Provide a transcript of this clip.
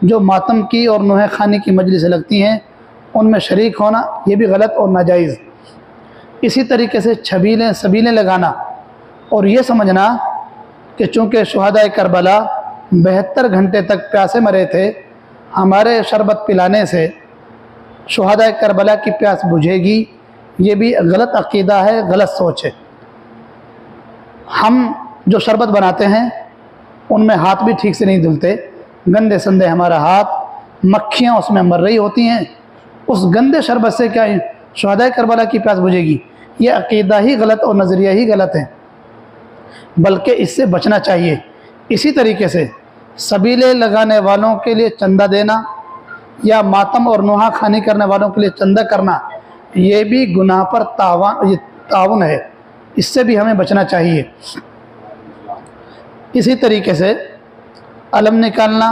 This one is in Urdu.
جو ماتم کی اور نوحہ خانی کی مجلس لگتی ہیں ان میں شریک ہونا یہ بھی غلط اور ناجائز۔ اسی طریقے سے سبیلیں لگانا اور یہ سمجھنا کہ چونکہ شہدائے کربلا 72 گھنٹے تک پیاسے مرے تھے، ہمارے شربت پلانے سے شہدائے کربلا کی پیاس بجھے گی، یہ بھی غلط عقیدہ ہے، غلط سوچ ہے۔ ہم جو شربت بناتے ہیں ان میں ہاتھ بھی ٹھیک سے نہیں دھلتے، گندے سندے ہمارا ہاتھ، مکھیاں اس میں مر رہی ہوتی ہیں، اس گندے شربت سے کیا شہدائے کربلا کی پیاس بجھے گی؟ یہ عقیدہ ہی غلط اور نظریہ ہی غلط ہے، بلکہ اس سے بچنا چاہیے۔ اسی طریقے سے سبیلے لگانے والوں کے لیے چندہ دینا یا ماتم اور نوحہ خانی کرنے والوں کے لیے چندہ کرنا یہ بھی گناہ پر تعاون ہے، اس سے بھی ہمیں بچنا چاہیے۔ اسی طریقے سے علم نکالنا